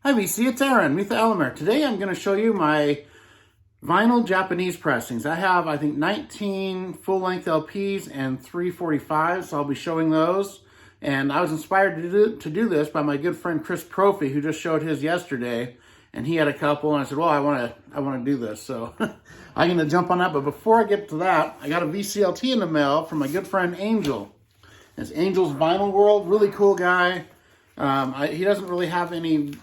Hi VC, it's Aaron, Mitha Elmer. Today I'm going to show you my vinyl Japanese pressings. I have, I think, 19 full-length LPs and 3 45s, so I'll be showing those. And I was inspired to do this by my good friend Chris Profi, who just showed his yesterday. And he had a couple, and I said, well, I want to do this. So I'm going to jump on that. But before I get to that, I got a VCLT in the mail from my good friend Angel. It's Angel's Vinyl World, really cool guy. He doesn't really have any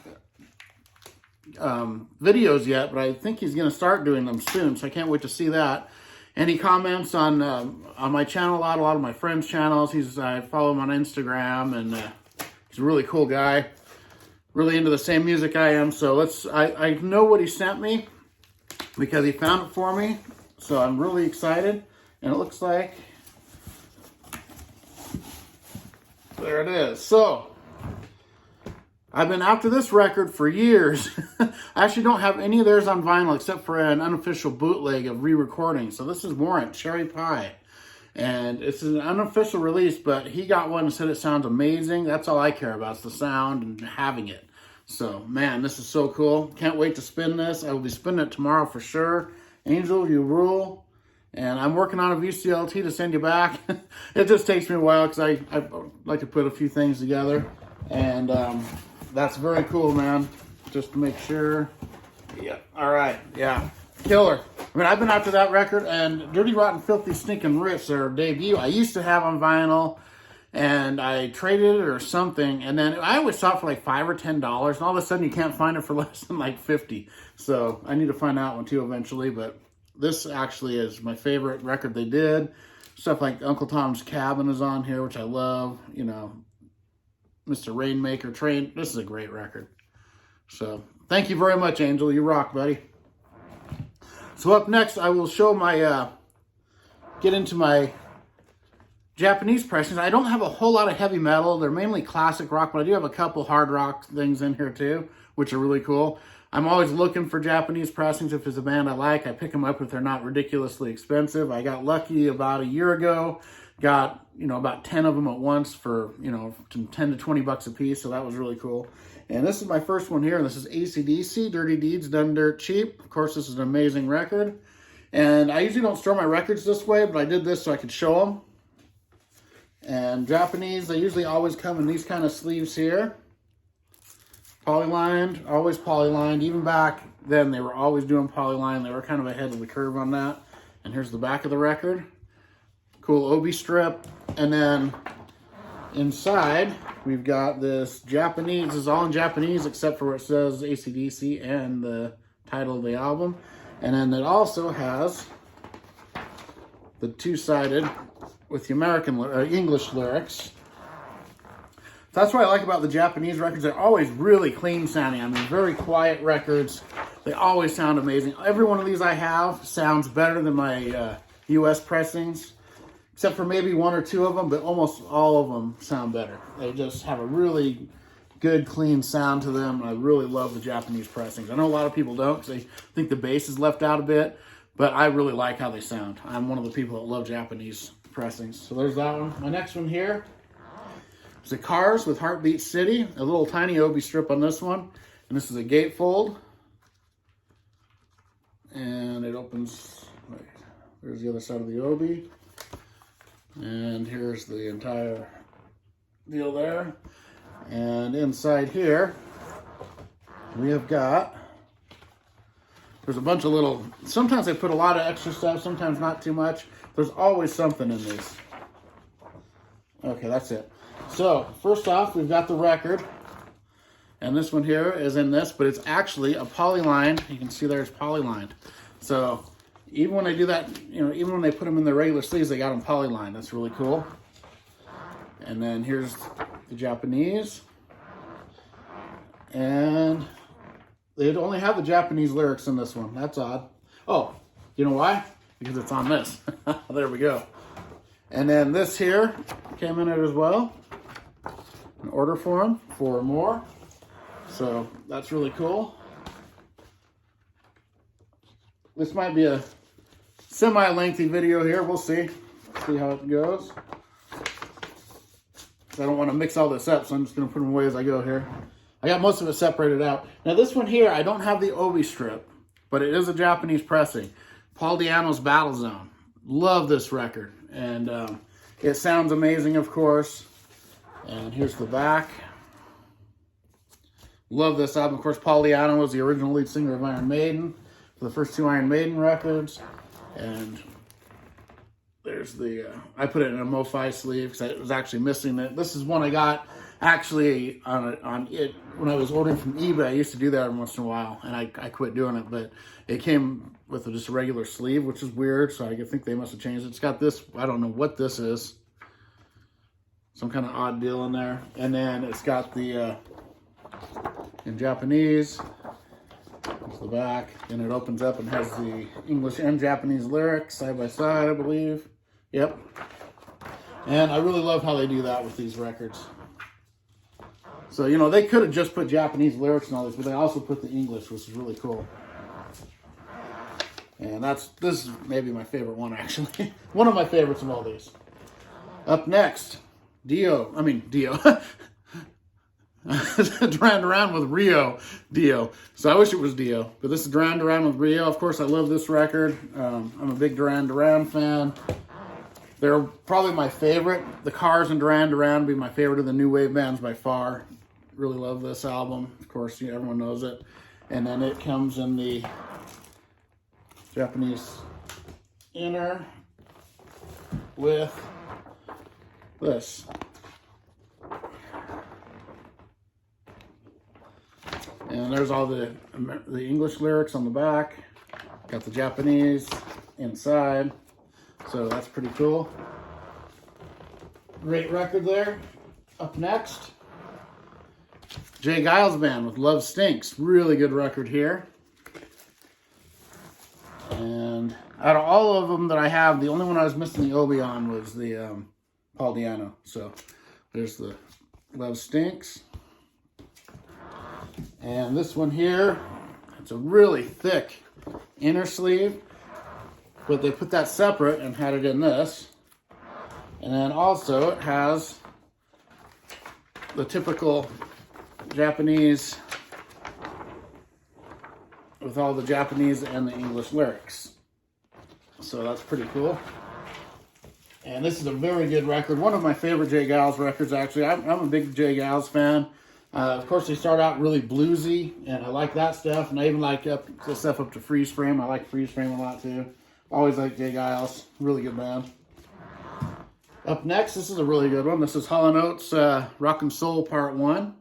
videos yet, but I think he's going to start doing them soon, so I can't wait to see that. And he comments on my channel a lot of my friends' channels. I follow him on Instagram, and he's a really cool guy, really into the same music I am. So I know what he sent me because he found it for me, so I'm really excited. And it looks like, there it is. So I've been after this record for years. I actually don't have any of theirs on vinyl except for an unofficial bootleg of re-recording. So this is Warrant Cherry Pie. And it's an unofficial release, but he got one and said it sounds amazing. That's all I care about, is the sound and having it. So, man, this is so cool. Can't wait to spin this. I will be spinning it tomorrow for sure. Angel, you rule. And I'm working on a VCLT to send you back. It just takes me a while because I like to put a few things together. And that's very cool, man. Just to make sure. Yeah. All right. Yeah. Killer. I mean, I've been after that record, and Dirty Rotten Filthy Stinking Rich, their debut, I used to have on vinyl, and I traded it or something, and then I always saw it for like $5 or $10, and all of a sudden you can't find it for less than like 50. So I need to find that one too eventually, but this actually is my favorite record they did. Stuff like Uncle Tom's Cabin is on here, which I love, you know. Mr. Rainmaker Train. This is a great record. So, thank you very much, Angel. You rock, buddy. So up next, I will show my, get into my Japanese pressings. I don't have a whole lot of heavy metal. They're mainly classic rock, but I do have a couple hard rock things in here too, which are really cool. I'm always looking for Japanese pressings. If it's a band I like, I pick them up if they're not ridiculously expensive. I got lucky about a year ago. Got, you know, about 10 of them at once for, you know, 10 to 20 bucks a piece. So that was really cool. And this is my first one here. And this is ACDC, Dirty Deeds Done Dirt Cheap. Of course, this is an amazing record. And I usually don't store my records this way, but I did this so I could show them. And Japanese, they usually always come in these kind of sleeves here. Polylined, always polylined. Even back then, they were always doing polyline. They were kind of ahead of the curve on that. And here's the back of the record. Cool obi strip. And then inside, we've got this Japanese. This is all in Japanese except for where it says ACDC and the title of the album. And then it also has the two-sided with the English lyrics. That's what I like about the Japanese records. They're always really clean sounding. I mean, very quiet records. They always sound amazing. Every one of these I have sounds better than my US pressings, except for maybe one or two of them, but almost all of them sound better. They just have a really good, clean sound to them. I really love the Japanese pressings. I know a lot of people don't because they think the bass is left out a bit, but I really like how they sound. I'm one of the people that love Japanese pressings. So there's that one. My next one here is the Cars with Heartbeat City. A little tiny obi strip on this one. And this is a gatefold. And it opens, wait, there's the other side of the obi. And here's the entire deal there. And inside here, we have got, there's a bunch of little, sometimes they put a lot of extra stuff, sometimes not too much. There's always something in these. Okay, that's it. So, first off, we've got the record. And this one here is in this, but it's actually a polyline. You can see there's polylined. So, even when they do that, you know, even when they put them in the regular sleeves, they got them polylined. That's really cool. And then here's the Japanese. And they only have the Japanese lyrics in this one. That's odd. Oh, you know why? Because it's on this. There we go. And then this here came in it as well. An order form for more. So that's really cool. This might be a semi-lengthy video here. We'll see. See how it goes. I don't want to mix all this up, so I'm just going to put them away as I go here. I got most of it separated out. Now this one here, I don't have the obi strip, but it is a Japanese pressing. Paul Diano's Battle Zone. Love this record. And it sounds amazing, of course. And here's the back. Love this album. Of course, Paul Diano was the original lead singer of Iron Maiden for the first 2 Iron Maiden records. And there's the, I put it in a MoFi sleeve because I was actually missing it. This is one I got actually on it when I was ordering from eBay. I used to do that every once in a while, and I quit doing it. But it came with just a regular sleeve, which is weird. So I think they must have changed it. It's got this. I don't know what this is. Some kind of odd deal in there. And then it's got the in Japanese. There's the back, and it opens up and has the English and Japanese lyrics side by side, I believe. Yep. And I really love how they do that with these records. So, you know, they could have just put Japanese lyrics and all this, but they also put the English, which is really cool. And this is maybe my favorite one, actually. One of my favorites of all these. Up next, Dio. Duran Duran with Dio. So I wish it was Dio, but this is Duran Duran with Rio. Of course, I love this record. I'm a big Duran Duran fan. They're probably my favorite. The Cars and Duran Duran would be my favorite of the new wave bands by far. Really love this album. Of course, everyone knows it. And then it comes in the Japanese inner with this. And there's all the English lyrics on the back. Got the Japanese inside. So that's pretty cool. Great record there. Up next, Jay Giles Band with Love Stinks. Really good record here. And out of all of them that I have, the only one I was missing the obi on was the Paul Diano. So there's the Love Stinks. And this one here, it's a really thick inner sleeve, but they put that separate and had it in this. And then also it has the typical Japanese with all the Japanese and the English lyrics. So that's pretty cool. And this is a very good record. One of my favorite Jay Giles records, actually. I'm a big Jay Giles fan. Of course, they start out really bluesy, and I like that stuff. And I even like the stuff up to Freeze Frame. I like Freeze Frame a lot, too. Always like Jay Giles. Really good band. Up next, this is a really good one. This is Hall & Oates Rock and Soul Part 1.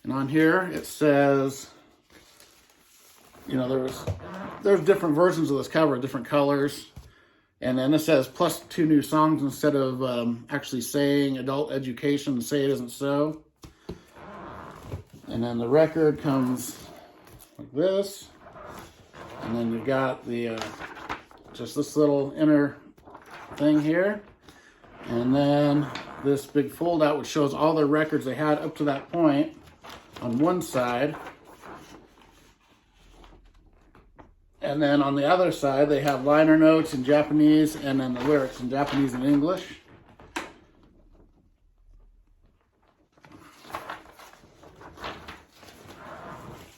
And on here, it says, you know, there's different versions of this cover, different colors. And then it says, plus 2 new songs instead of actually saying adult education, Say It Isn't So. And then the record comes like this. And then you've got the just this little inner thing here. And then this big fold out, which shows all the records they had up to that point on one side. And then on the other side, they have liner notes in Japanese and then the lyrics in Japanese and English.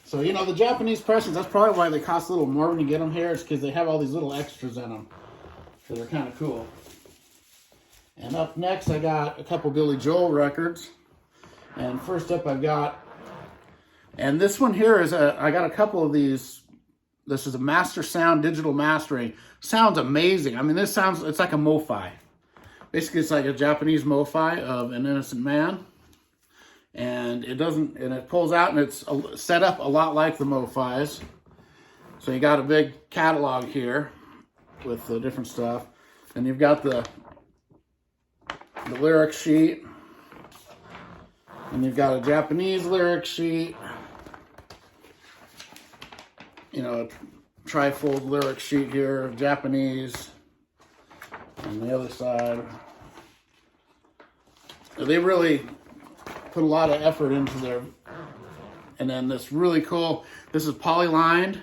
So, you know, the Japanese pressings, that's probably why they cost a little more when you get them here. It's because they have all these little extras in them. So they're kind of cool. And up next, I got a couple Billy Joel records. And first up, I've got, and this one here is, I got a couple of these. This is a Master Sound digital mastering. Sounds amazing. I mean, it's like a MoFi. Basically, it's like a Japanese MoFi of An Innocent Man. And it pulls out and it's set up a lot like the MoFis. So you got a big catalog here with the different stuff. And you've got the lyric sheet. And you've got a Japanese lyric sheet. You know, a trifold lyric sheet here, Japanese. On the other side. They really put a lot of effort into their, and then this really cool, this is poly-lined,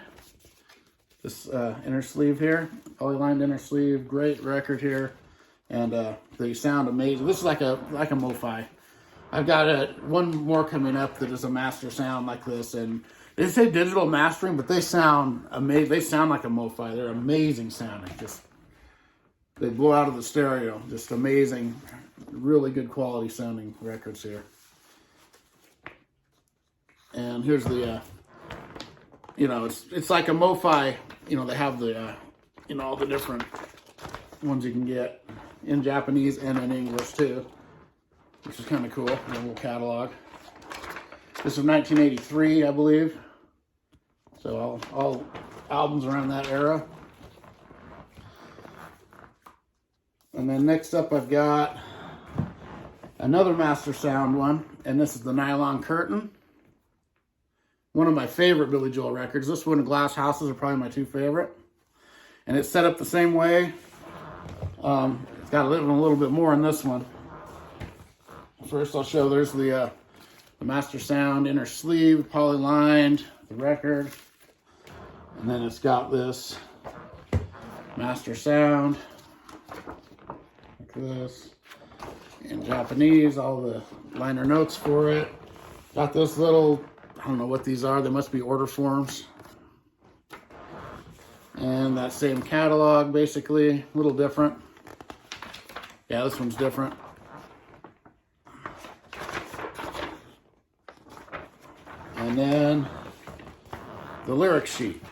this inner sleeve here, poly-lined inner sleeve, great record here, and they sound amazing. This is like a MoFi. I've got one more coming up that is a master sound like this, and they say digital mastering, but they sound amazing. They sound like a MoFi. They're amazing sounding. Just they blow out of the stereo. Just amazing, really good quality sounding records here. And here's the, you know, it's like a MoFi. You know, they have the, you know, all the different ones you can get in Japanese and in English too, which is kind of cool. A little catalog. This is 1983, I believe. So all albums around that era. And then next up, I've got another Master Sound one, and this is the Nylon Curtain. One of my favorite Billy Joel records. This one and Glass Houses are probably my two favorite. And it's set up the same way. It's got a little bit more in this one. First, I'll show there's the Master Sound inner sleeve, poly-lined, the record. And then it's got this Master Sound, like this, in Japanese, all the liner notes for it. Got this little, I don't know what these are, they must be order forms. And that same catalog, basically, a little different. Yeah, this one's different. And then the lyric sheet.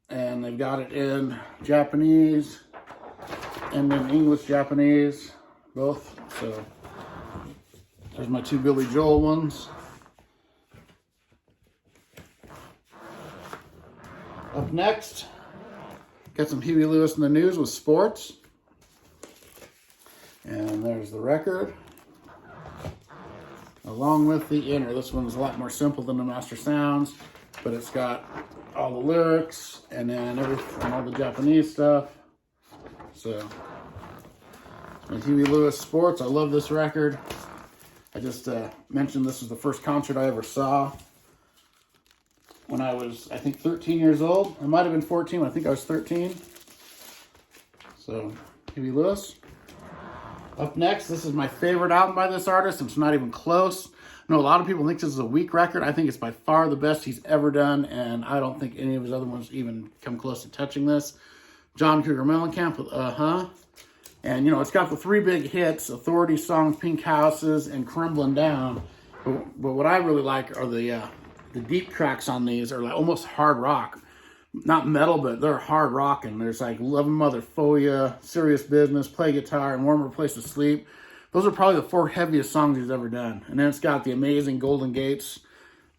And they've got it in Japanese and in English Japanese, both. So there's my two Billy Joel ones. Up next, got some Huey Lewis in the News with sports. And there's the record, along with the inner. This one's a lot more simple than the Master Sounds, but it's got all the lyrics and then everything, and all the Japanese stuff. So, with Huey Lewis Sports, I love this record. I just mentioned this is the first concert I ever saw when I was, I think, 13 years old. I might have been 14, I think I was 13. So, Huey Lewis. Up next, this is my favorite album by this artist. It's not even close. I know a lot of people think this is a weak record. I think it's by far the best he's ever done, and I don't think any of his other ones even come close to touching this. John Cougar Mellencamp with Uh-Huh. And, you know, it's got the three big hits, Authority Songs, Pink Houses, and Crumbling Down. But what I really like are the deep tracks on these are like almost hard rock. Not metal, but they're hard rocking. There's like Lovin' Mother For Ya, Serious Business, Play Guitar, and Warmer Place to Sleep. Those are probably the four heaviest songs he's ever done. And then it's got the amazing Golden Gates.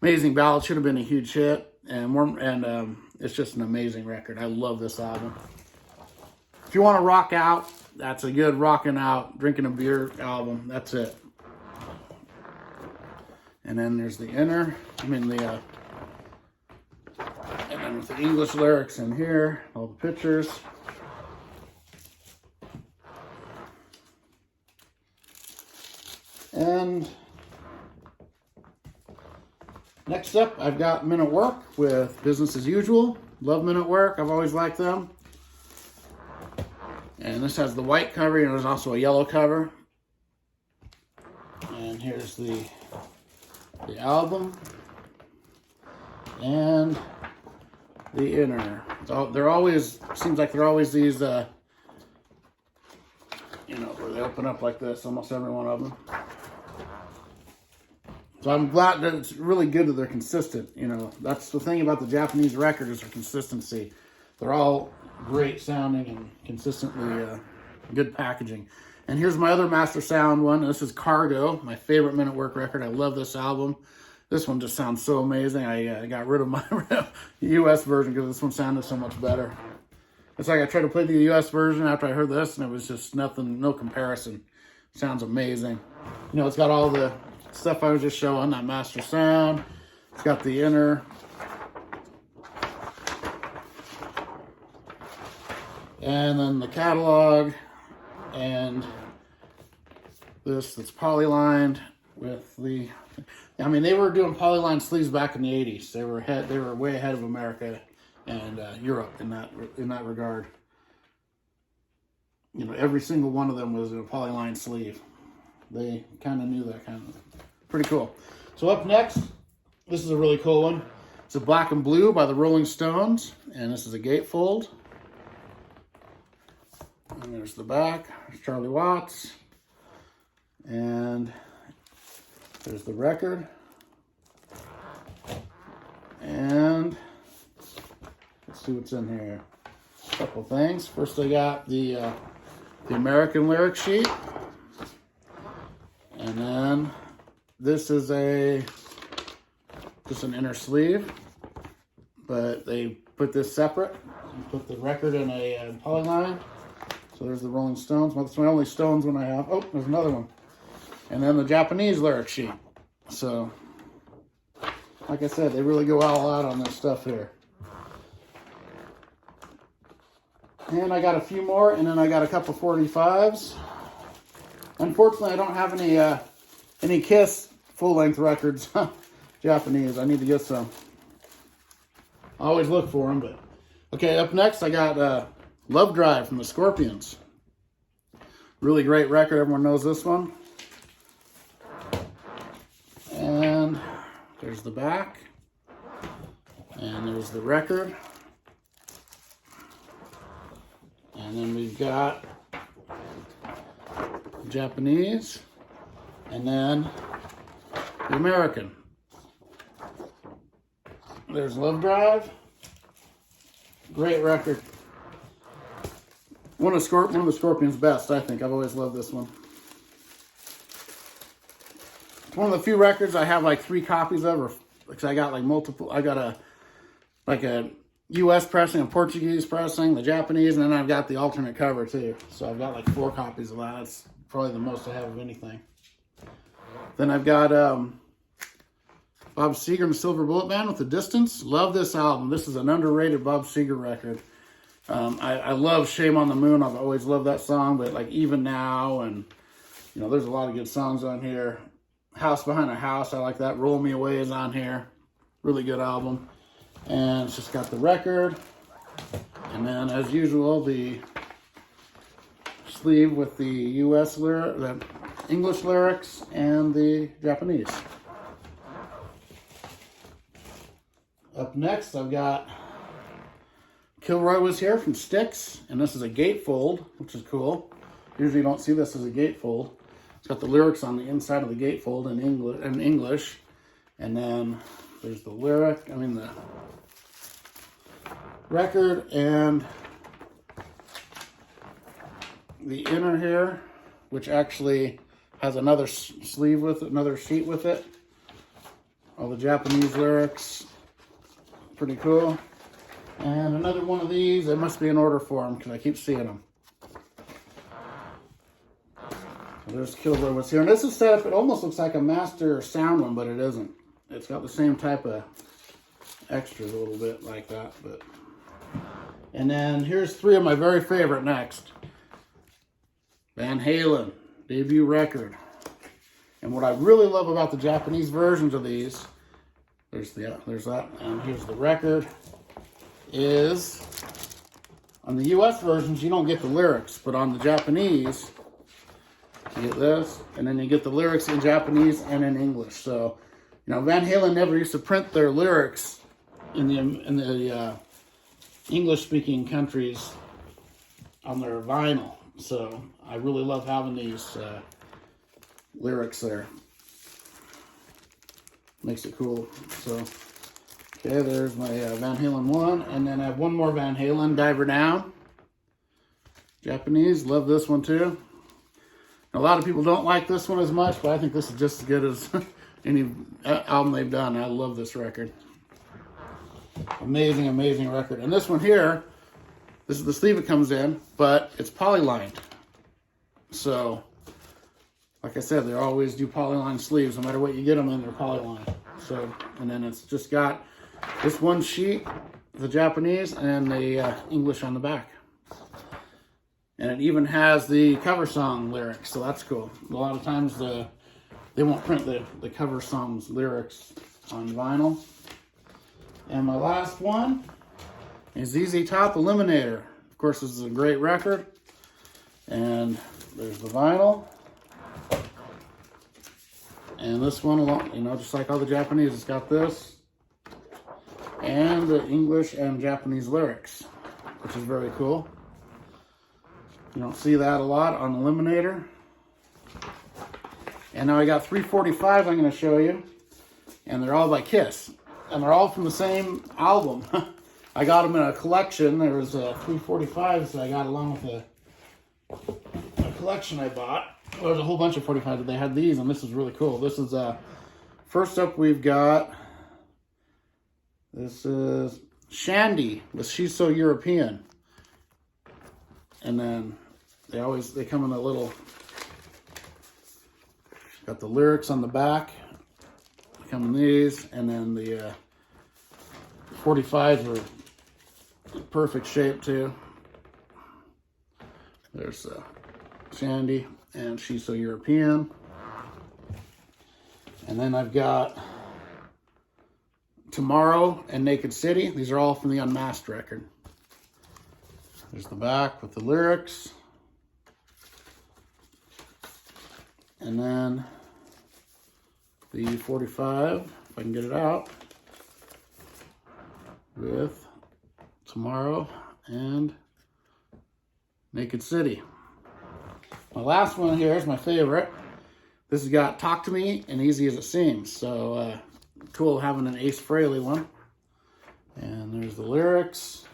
Amazing Ballad should have been a huge hit. And it's just an amazing record. I love this album. If you want to rock out, that's a good rocking out, drinking a beer album. That's it. And then there's the inner. And then with the English lyrics in here, all the pictures. And next up, I've got Minnow Work with Business as Usual. Love Minnow Work. I've always liked them. And this has the white cover, and there's also a yellow cover. And here's the album. And the inner. They're always, seems like they're always these, you know, where they open up like this, almost every one of them. So I'm glad that it's really good that they're consistent. You know, that's the thing about the Japanese record is their consistency. They're all great sounding and consistently good packaging. And here's my other Master Sound one. This is Cargo, my favorite Minnow Work record. I love this album. This one just sounds so amazing. I got rid of my US version because this one sounded so much better. It's like I tried to play the US version after I heard this, and it was just nothing, no comparison. Sounds amazing. You know, it's got all the stuff I was just showing, that Master Sound. It's got the inner. And then the catalog. And this that's poly-lined with the... I mean, they were doing polyline sleeves back in the 80s. They were way ahead of America and Europe in that regard. You know, every single one of them was in a polyline sleeve. they kind of knew that kind of. Pretty cool. So up next, this is a really cool one. It's a Black and Blue by the Rolling Stones, and this is a gatefold. And there's the back. There's Charlie Watts. And there's the record. And let's see what's in here. A couple things. First, I got the American lyric sheet. And then this is just an inner sleeve. But they put this separate. And put the record in a polyline. So there's the Rolling Stones. Well, that's my only Stones one I have. Oh, there's another one. And then the Japanese lyric sheet. So, like I said, they really go all out on this stuff here. And I got a few more, and then I got a couple 45s. Unfortunately, I don't have any Kiss full-length records, Japanese. I need to get some. I always look for them, but... Okay, up next, I got Love Drive from the Scorpions. Really great record. Everyone knows this one. And there's the back. And there's the record. And then we've got Japanese. And then the American. There's Love Drive. Great record. One of the Scorpions' best, I think. I've always loved this one. It's one of the few records I have like 3 copies of, or because I got like multiple. I got a U.S. pressing, a Portuguese pressing, the Japanese, and then I've got the alternate cover too. So I've got like 4 copies of that. That's probably the most I have of anything. Then I've got Bob Seger and the Silver Bullet Band with The Distance. Love this album. This is an underrated Bob Seger record. I love Shame on the Moon. I've always loved that song, but like Even Now, and you know, there's a lot of good songs on here. House Behind a House, I like that. Roll Me Away is on here. Really good album. And it's just got the record. And then, as usual, the sleeve with the U.S. lyric, the English lyrics, and the Japanese. Up next, I've got Kilroy Was Here from Styx, and this is a gatefold, which is cool. Usually you don't see this as a gatefold. It's got the lyrics on the inside of the gatefold in English. And then there's the the record, and the inner here, which actually has another sleeve with it, another sheet with it. All the Japanese lyrics. Pretty cool. And another one of these. There must be an order for them because I keep seeing them. So there's Kilroy Was Here. And this is set up, it almost looks like a master sound one, but it isn't. It's got the same type of extras a little bit like that. And then here's 3 of my very favorite next. Van Halen, debut record. And what I really love about the Japanese versions of these, there's that, and here's the record, is on the US versions you don't get the lyrics, but on the Japanese you get this, and then you get the lyrics in Japanese and in English. So, you know, Van Halen never used to print their lyrics in the English-speaking countries on their vinyl. So I really love having these lyrics there. Makes it cool. So, okay, there's my Van Halen 1. And then I have one more Van Halen, Diver Down. Japanese, love this one too. A lot of people don't like this one as much, but I think this is just as good as any album they've done. I love this record. Amazing, amazing record. And this one here, this is the sleeve it comes in, but it's polylined. So, like I said, they always do polyline sleeves. No matter what you get them in, they're polyline. So, and then it's just got this one sheet, the Japanese, and the English on the back. And it even has the cover song lyrics, so that's cool. A lot of times they won't print the cover songs lyrics on vinyl. And my last one is ZZ Top Eliminator. Of course, this is a great record. And there's the vinyl. And this one, you know, just like all the Japanese, it's got this and the English and Japanese lyrics, which is very cool. You don't see that a lot on the Eliminator. And now I got 345s I'm going to show you. And they're all by Kiss. And they're all from the same album. I got them in a collection. There was 345s that I got along with a collection I bought. There was a whole bunch of 45s, but they had these, and this is really cool. This is, first up we've got, this is Shandy with She's So European. And then they come in a little, got the lyrics on the back. They come in these, and then the 45s are in perfect shape too. There's Shandy and She's So European. And then I've got Tomorrow and Naked City. These are all from the Unmasked record. There's the back with the lyrics. And then the 45, if I can get it out, with Tomorrow and Naked City. My last one here is my favorite. This has got Talk to Me and Easy as It Seems. So cool having an Ace Frehley one. And there's the lyrics.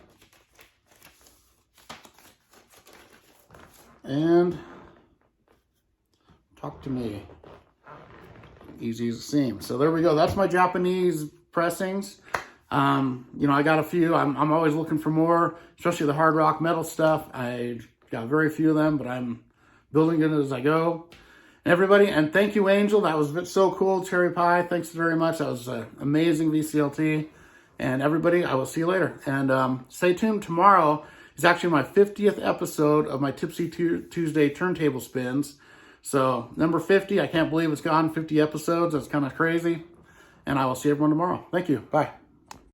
And Talk to Me, Easy as It Seems. So there we go. That's my Japanese pressings. You know, I got a few. I'm always looking for more, especially the hard rock metal stuff. I got very few of them, but I'm building it as I go. Everybody, and thank you, Angel. That was so cool. Cherry Pie, thanks very much. That was amazing VCLT. And everybody, I will see you later. And stay tuned. Tomorrow is actually my 50th episode of my Tipsy Tuesday turntable spins. So number 50, I can't believe it's gone 50 episodes. That's kind of crazy. And I will see everyone tomorrow. Thank you. Bye.